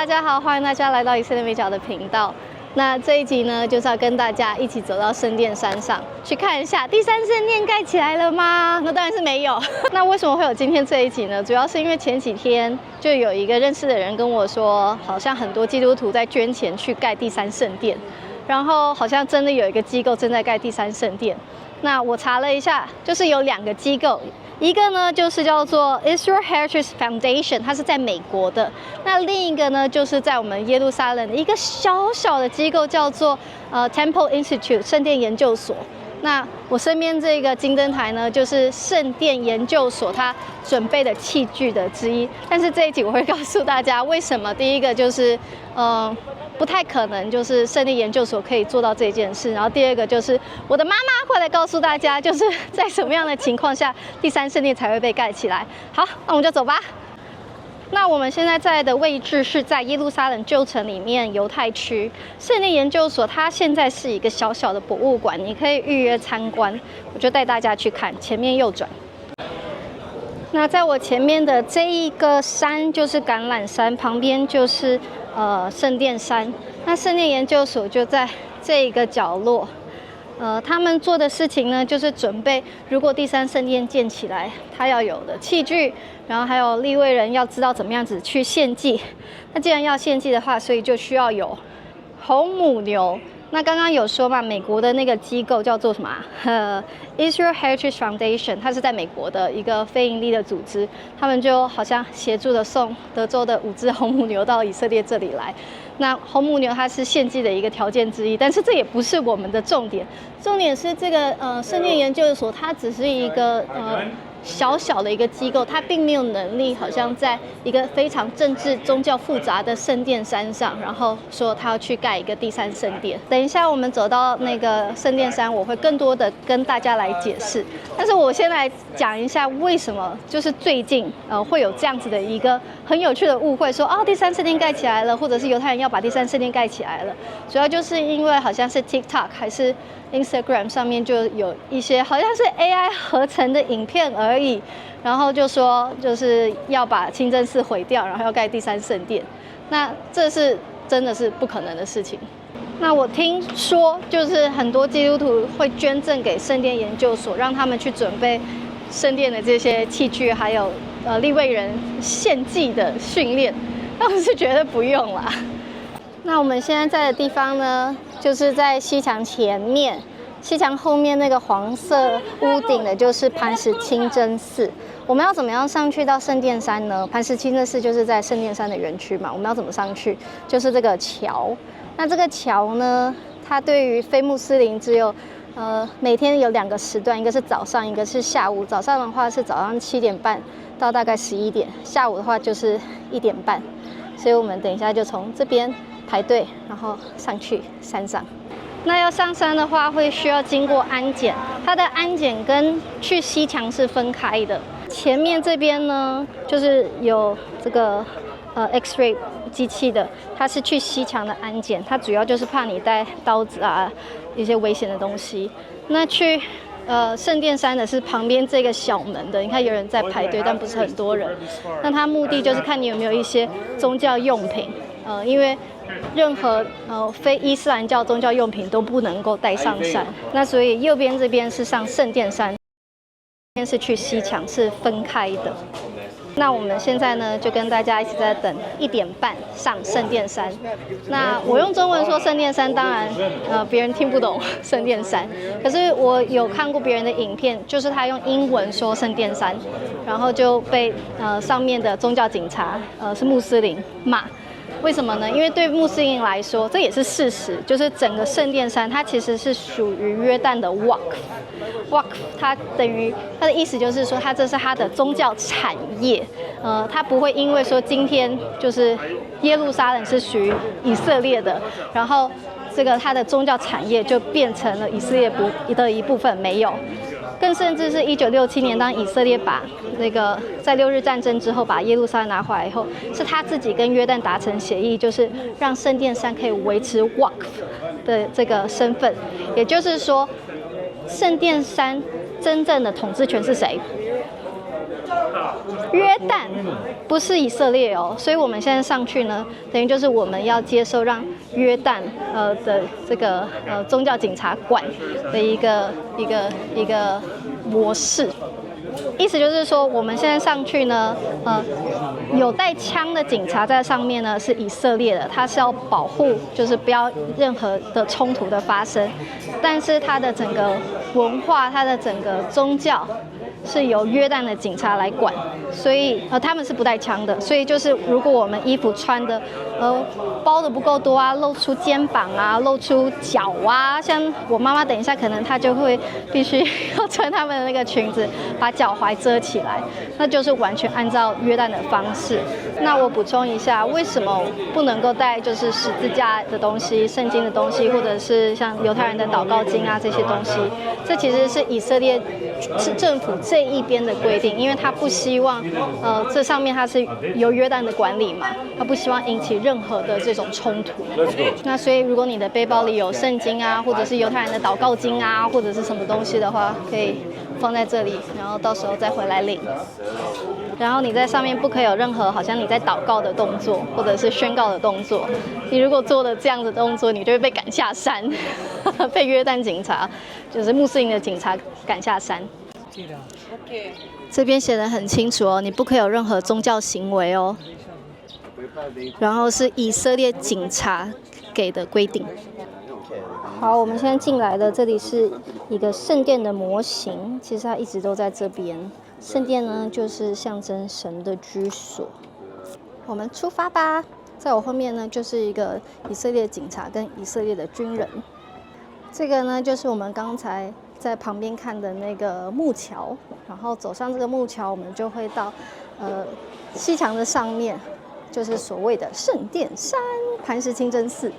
大家好，欢迎大家来到以色列美角的频道。那这一集呢，就是要跟大家一起走到圣殿山上去看一下第三圣殿盖起来了吗？那当然是没有。那为什么会有今天这一集呢？主要是因为前几天就有一个认识的人跟我说，好像很多基督徒在捐钱去盖第三圣殿，然后好像真的有一个机构正在盖第三圣殿。那我查了一下，就是有2个机构。一个呢就是叫做 Israel Heritage Foundation， 它是在美国的。那另一个呢就是在我们耶路撒冷的一个小小的机构，叫做Temple Institute 圣殿研究所。那我身边这个金灯台呢，就是圣殿研究所它准备的器具的之一。但是这一集我会告诉大家为什么。第一个就是不太可能，就是圣殿研究所可以做到这件事。然后第二个就是我的妈妈会来告诉大家，就是在什么样的情况下第三圣殿才会被盖起来。好，那我们就走吧。那我们现在在的位置是在耶路撒冷旧城里面犹太区圣殿研究所，它现在是一个小小的博物馆，你可以预约参观。我就带大家去看，前面右转。那在我前面的这一个山就是橄榄山，旁边就是圣殿山。那圣殿研究所就在这一个角落。他们做的事情呢，就是准备如果第三圣殿建起来，它要有的器具，然后还有利未人要知道怎么样子去献祭。那既然要献祭的话，所以就需要有红母牛。那刚刚有说嘛，美国的那个机构叫做什么Israel Heritage Foundation， 它是在美国的一个非营利的组织，他们就好像协助的送德州的5只红母牛到以色列这里来。那红母牛它是献祭的一个条件之一，但是这也不是我们的重点，重点是这个圣殿研究所，它只是一个小小的一个机构，它并没有能力，好像在一个非常政治宗教复杂的圣殿山上，然后说他要去盖一个第三圣殿。等一下我们走到那个圣殿山，我会更多的跟大家来解释。但是我先来讲一下为什么就是最近会有这样子的一个很有趣的误会，说第三圣殿盖起来了，或者是犹太人要把第三圣殿盖起来了。主要就是因为好像是 TikTok 还是Instagram 上面就有一些好像是 AI 合成的影片而已，然后就说就是要把清真寺毁掉，然后要盖第三圣殿。那这是真的是不可能的事情。那我听说就是很多基督徒会捐赠给圣殿研究所，让他们去准备圣殿的这些器具，还有利未人献祭的训练。那我是觉得不用啦。那我们现在在的地方呢，就是在西墙前面，西墙后面那个黄色屋顶的就是磐石清真寺。我们要怎么样上去到圣殿山呢？磐石清真寺就是在圣殿山的园区嘛，我们要怎么上去？就是这个桥。那这个桥呢，它对于非穆斯林只有每天有2个时段，一个是早上，一个是下午。早上的话是早上7点半到大概11点，下午的话就是1点半。所以我们等一下就从这边排队，然后上去山上。那要上山的话，会需要经过安检，它的安检跟去西墙是分开的。前面这边呢，就是有这个X-ray 机器的，它是去西墙的安检，它主要就是怕你带刀子啊，一些危险的东西。那去圣殿山的是旁边这个小门的，你看有人在排队，但不是很多人。那它目的就是看你有没有一些宗教用品，因为任何非伊斯兰教宗教用品都不能够带上山。那所以右边这边是上圣殿山，这边是去西墙，是分开的。那我们现在呢，就跟大家一起在等1点半上圣殿山。那我用中文说圣殿山，当然别人听不懂圣殿山。可是我有看过别人的影片，就是他用英文说圣殿山，然后就被上面的宗教警察是穆斯林骂。为什么呢？因为对穆斯林来说，这也是事实，就是整个圣殿山它其实是属于约旦的 Waqf， 它等于它的意思就是说，这是它的宗教产业。它不会因为说今天就是耶路撒冷是属于以色列的，然后这个它的宗教产业就变成了以色列的一部分，没有。更甚至是1967年，当以色列把那个在6日战争之后把耶路撒冷拿回来以后，是他自己跟约旦达成协议，就是让圣殿山可以维持 Waqf 的这个身份。也就是说，圣殿山真正的统治权是谁？约旦不是以色列哦，所以我们现在上去呢，等于就是我们要接受让约旦的这个宗教警察管的一个模式。意思就是说，我们现在上去呢，有带枪的警察在上面呢，是以色列的，他是要保护，就是不要任何的冲突的发生。但是他的整个文化，他的整个宗教是由约旦的警察来管，所以他们是不带枪的。所以就是如果我们衣服穿的包的不够多啊，露出肩膀啊，露出脚啊，像我妈妈等一下可能她就会必须要穿他们的那个裙子，把脚踝遮起来，那就是完全按照约旦的方式。那我补充一下，为什么不能够带就是十字架的东西、圣经的东西，或者是像犹太人的祷告经啊这些东西？这其实是以色列是政府这一边的规定，因为他不希望这上面它是由约旦的管理嘛，他不希望引起任何的这种冲突。那所以如果你的背包里有圣经啊，或者是犹太人的祷告经啊，或者是什么东西的话，可以放在这里，然后到时候再回来领。然后你在上面不可以有任何好像你在祷告的动作，或者是宣告的动作。你如果做了这样的动作，你就会被赶下山，被约旦警察，就是穆斯林的警察赶下山。这边写得很清楚哦，你不可以有任何宗教行为哦。然后是以色列警察给的规定。好，我们现在进来的这里是一个圣殿的模型，其实它一直都在这边。圣殿呢，就是象征神的居所。我们出发吧。在我后面呢，就是一个以色列警察跟以色列的军人。这个呢，就是我们刚才在旁边看的那个木桥，然后走上这个木桥，我们就会到西墙的上面，就是所谓的圣殿山磐石清真寺。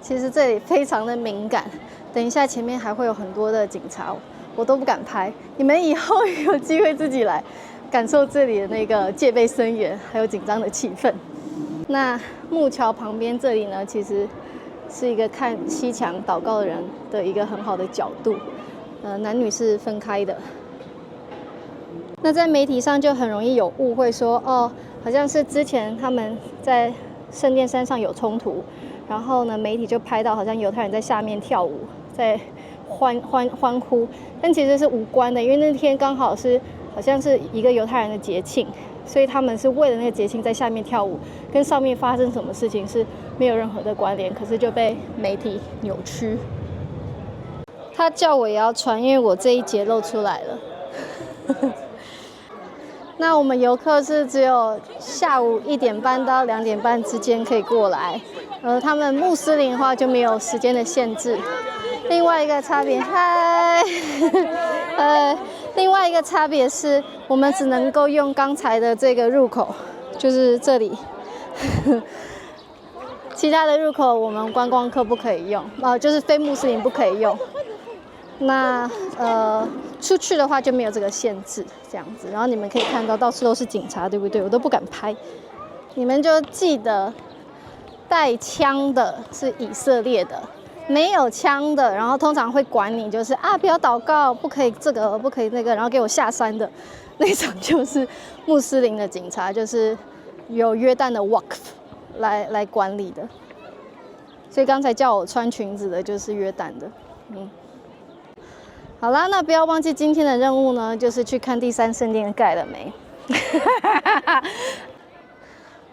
其实这里非常的敏感，等一下前面还会有很多的警察，我都不敢拍。你们以后有机会自己来感受这里的那个戒备森严，还有紧张的气氛。那木桥旁边这里呢，其实是一个看西墙祷告的人的一个很好的角度，男女是分开的。那在媒体上就很容易有误会说，好像是之前他们在圣殿山上有冲突，然后呢，媒体就拍到好像犹太人在下面跳舞，在欢呼，但其实是无关的，因为那天刚好是好像是一个犹太人的节庆，所以他们是为了那个节庆在下面跳舞，跟上面发生什么事情是没有任何的关联，可是就被媒体扭曲。他叫我也要穿，因为我这一节露出来了。那我们游客是只有下午1点半到2点半之间可以过来，他们穆斯林的话就没有时间的限制。另外一个差别，另外一个差别是我们只能够用刚才的这个入口，就是这里，其他的入口我们观光客不可以用，就是非穆斯林不可以用。那出去的话就没有这个限制，这样子。然后你们可以看到到处都是警察，对不对？我都不敢拍。你们就记得，带枪的是以色列的，没有枪的，然后通常会管你，就是不要祷告，不可以这个，不可以那个，然后给我下山的那种，就是穆斯林的警察，就是有约旦的 Waqf 来管理的。所以刚才叫我穿裙子的就是约旦的，好啦，那不要忘记今天的任务呢，就是去看第3圣殿盖了没。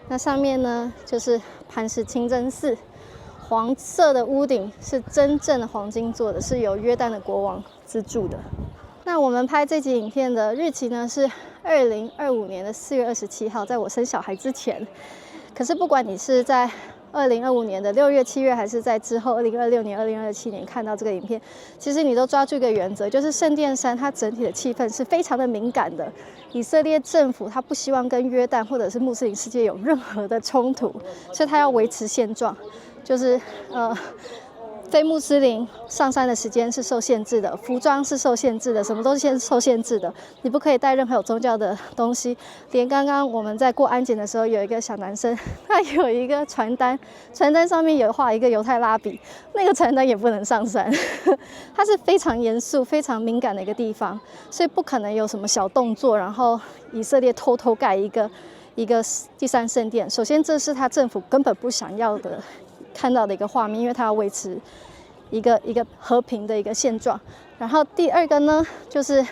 那上面呢，就是磐石清真寺，黄色的屋顶是真正的黄金做的，是由约旦的国王资助的。那我们拍这集影片的日期呢是2025年的4月27号，在我生小孩之前。可是不管你是在2025年的6月、7月，还是在之后2026年、2027年看到这个影片，其实你都抓住一个原则，就是圣殿山它整体的气氛是非常的敏感的。以色列政府它不希望跟约旦或者是穆斯林世界有任何的冲突，所以它要维持现状，就是非穆斯林上山的时间是受限制的，服装是受限制的，什么都是受限制的。你不可以带任何有宗教的东西。连刚刚我们在过安检的时候，有一个小男生，他有一个传单，传单上面有画一个犹太拉比，那个传单也不能上山。它是非常严肃、非常敏感的一个地方，所以不可能有什么小动作，然后以色列偷偷盖一个第三圣殿。首先，这是他政府根本不想要的。看到的一个画面，因为它要维持一个和平的一个现状。然后第二个呢，就是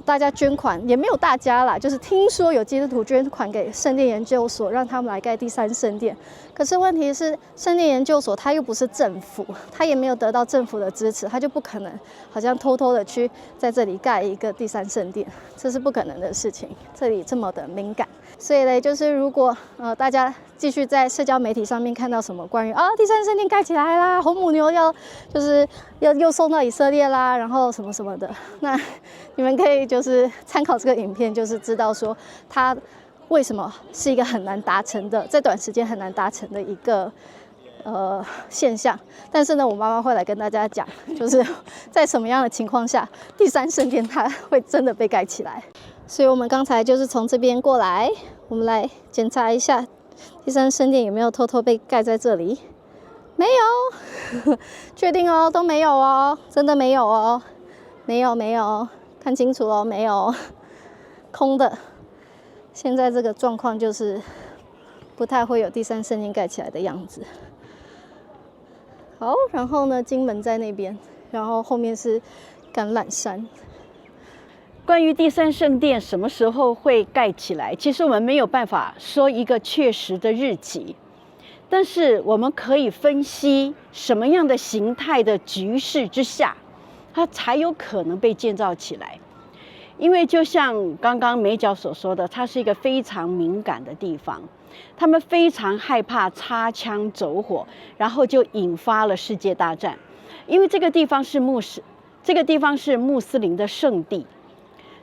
大家捐款也没有大家啦，就是听说有基督徒捐款给圣殿研究所，让他们来盖第三圣殿。可是问题是，圣殿研究所它又不是政府，它也没有得到政府的支持，它就不可能好像偷偷的去在这里盖一个第三圣殿，这是不可能的事情。这里这么的敏感。所以呢，就是如果大家继续在社交媒体上面看到什么关于第三圣殿盖起来啦，红母牛又送到以色列啦，然后什么什么的，那你们可以就是参考这个影片，就是知道说它为什么是一个很难达成的，在短时间很难达成的一个现象。但是呢，我妈妈会来跟大家讲，就是在什么样的情况下，第三圣殿它会真的被盖起来。所以我们刚才就是从这边过来，我们来检查一下第三圣殿有没有偷偷被盖在这里。没有，确定哦，都没有哦，真的没有哦，没有，看清楚哦，没有，空的。现在这个状况就是不太会有第三圣殿盖起来的样子。好，然后呢，金门在那边，然后后面是橄榄山。关于第三圣殿什么时候会盖起来，其实我们没有办法说一个确实的日期，但是我们可以分析什么样的形态的局势之下，它才有可能被建造起来。因为就像刚刚美角所说的，它是一个非常敏感的地方，他们非常害怕擦枪走火，然后就引发了世界大战。因为这个地方是穆斯林的圣地。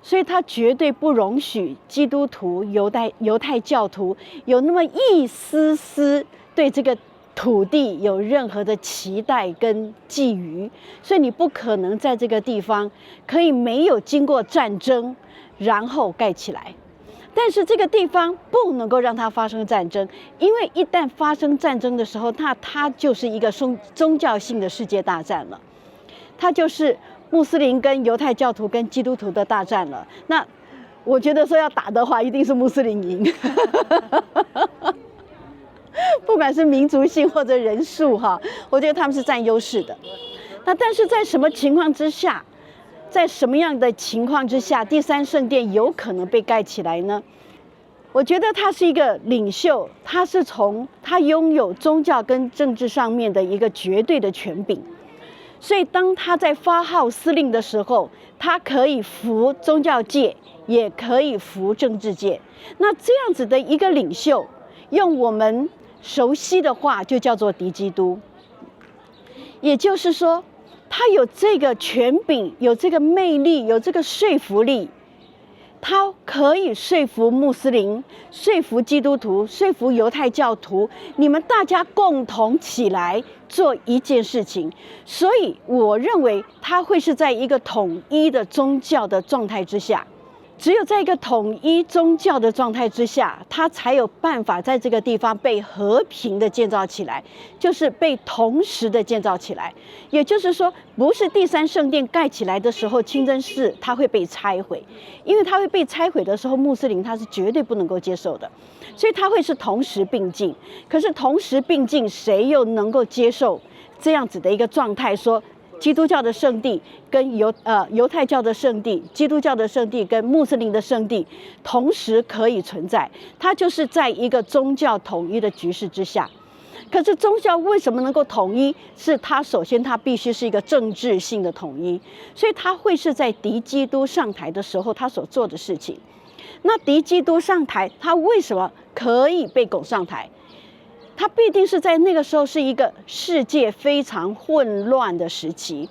所以他绝对不容许基督徒、犹太教徒有那么一丝丝对这个土地有任何的期待跟觊觎，所以你不可能在这个地方可以没有经过战争然后盖起来。但是这个地方不能够让它发生战争，因为一旦发生战争的时候，那它就是一个宗教性的世界大战了，它就是穆斯林跟犹太教徒跟基督徒的大战了。那我觉得说要打的话，一定是穆斯林赢，不管是民族性或者人数哈，我觉得他们是占优势的。那但是在什么情况之下，在什么样的情况之下，第三圣殿有可能被盖起来呢？我觉得他是一个领袖，他拥有宗教跟政治上面的一个绝对的权柄。所以当他在发号施令的时候，他可以服宗教界，也可以服政治界。那这样子的一个领袖，用我们熟悉的话就叫做敌基督。也就是说，他有这个权柄，有这个魅力，有这个说服力，他可以说服穆斯林，说服基督徒，说服犹太教徒，你们大家共同起来做一件事情。所以我认为他会是在一个统一的宗教的状态之下，只有在一个统一宗教的状态之下，他才有办法在这个地方被和平的建造起来，就是被同时的建造起来。也就是说，不是第三圣殿盖起来的时候，清真寺它会被拆毁，因为它会被拆毁的时候，穆斯林他是绝对不能够接受的，所以它会是同时并进。可是同时并进，谁又能够接受这样子的一个状态？说基督教的圣地跟犹太教的圣地，基督教的圣地跟穆斯林的圣地同时可以存在，它就是在一个宗教统一的局势之下。可是宗教为什么能够统一？是它首先它必须是一个政治性的统一，所以它会是在敌基督上台的时候他所做的事情。那敌基督上台，他为什么可以被拱上台？它必定是在那个时候是一个世界非常混乱的时期，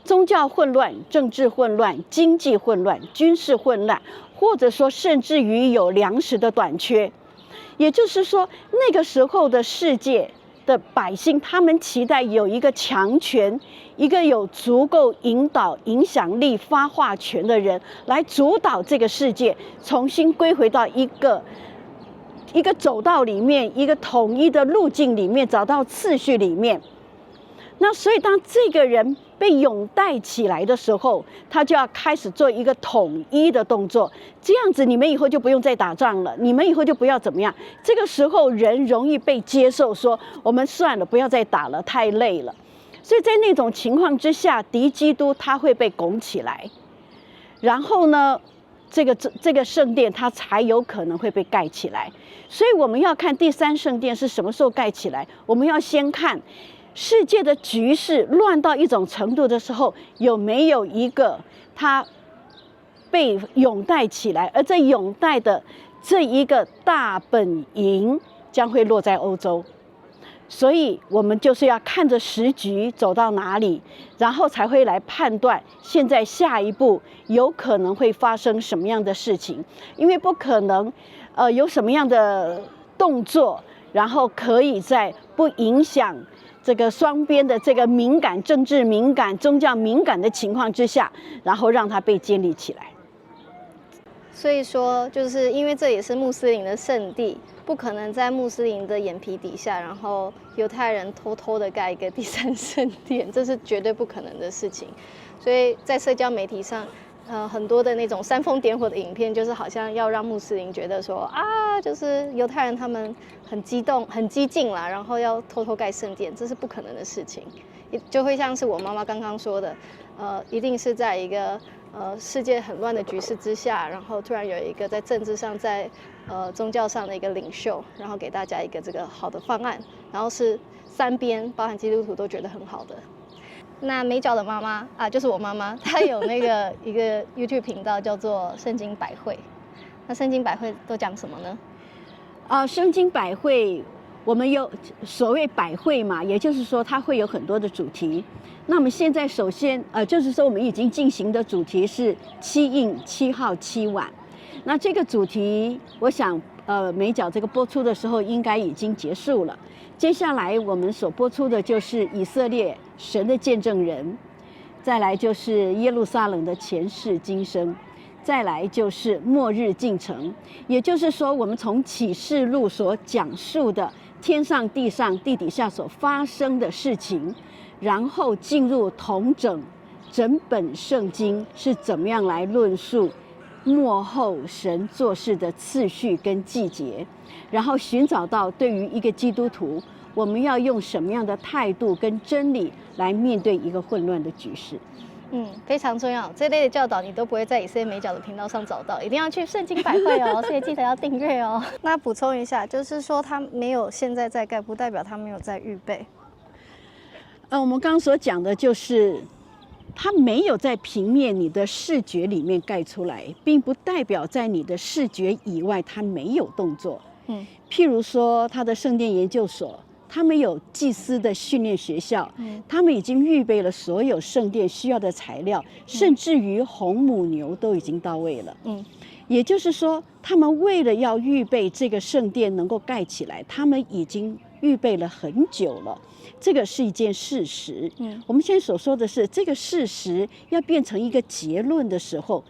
宗教混乱、政治混乱、经济混乱、军事混乱，或者说甚至于有粮食的短缺。也就是说，那个时候的世界的百姓，他们期待有一个强权，一个有足够引导、影响力、发话权的人来主导这个世界，重新归回到一个走道里面，一个统一的路径里面，找到次序里面。那所以当这个人被拥戴起来的时候，他就要开始做一个统一的动作，这样子你们以后就不用再打仗了，你们以后就不要怎么样。这个时候人容易被接受，说我们算了，不要再打了，太累了。所以在那种情况之下，敌基督他会被拱起来，然后呢，这个圣殿它才有可能会被盖起来。所以我们要看第三圣殿是什么时候盖起来，我们要先看世界的局势乱到一种程度的时候，有没有一个它被拥戴起来，而这拥戴的这一个大本营将会落在欧洲。所以我们就是要看着时局走到哪里，然后才会来判断现在下一步有可能会发生什么样的事情。因为不可能有什么样的动作，然后可以在不影响这个双边的这个敏感、政治敏感、宗教敏感的情况之下，然后让它被建立起来。所以说，就是因为这也是穆斯林的圣地，不可能在穆斯林的眼皮底下，然后犹太人偷偷的盖一个第三圣殿，这是绝对不可能的事情。所以在社交媒体上，很多的那种煽风点火的影片，就是好像要让穆斯林觉得说啊，就是犹太人他们很激动、很激进啦，然后要偷偷盖圣殿，这是不可能的事情。也就会像是我妈妈刚刚说的，一定是在一个世界很乱的局势之下，然后突然有一个在政治上、在宗教上的一个领袖，然后给大家一个这个好的方案，然后是三边包含基督徒都觉得很好的。那美角的妈妈啊，就是我妈妈，她有那个一个 YouTube 频道叫做圣经百会。那圣经百会都讲什么呢？圣经百会，我们有所谓百会嘛，也就是说它会有很多的主题。那我们现在首先就是说我们已经进行的主题是7印7号7晚。那这个主题，我想美角这个播出的时候应该已经结束了。接下来我们所播出的就是以色列神的见证人，再来就是耶路撒冷的前世今生，再来就是末日进程。也就是说，我们从启示录所讲述的天上地上地底下所发生的事情，然后进入统整本圣经是怎么样来论述末后神做事的次序跟季节，然后寻找到对于一个基督徒，我们要用什么样的态度跟真理来面对一个混乱的局势。非常重要。这类的教导你都不会在以色列美角的频道上找到，一定要去圣经百会哦，所以记得要订阅哦。那补充一下，就是说他没有现在在盖，不代表他没有在预备。我们刚刚所讲的就是它没有在平面你的视觉里面盖出来，并不代表在你的视觉以外它没有动作。譬如说他的圣殿研究所，他们有祭司的训练学校，他们已经预备了所有圣殿需要的材料，甚至于红母牛都已经到位了。也就是说，他们为了要预备这个圣殿能够盖起来，他们已经预备了很久了。这个是一件事实。我们现在所说的是，这个事实要变成一个结论的时候，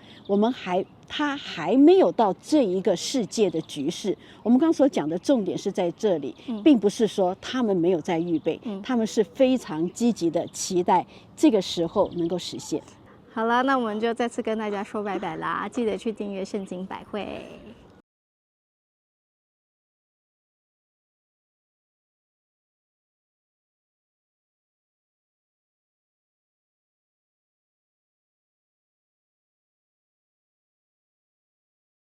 它还没有到这一个世界的局势。我们刚刚所讲的重点是在这里，并不是说他们没有在预备，他们是非常积极的期待这个时候能够实现。好了，那我们就再次跟大家说拜拜啦，记得去订阅圣经百会。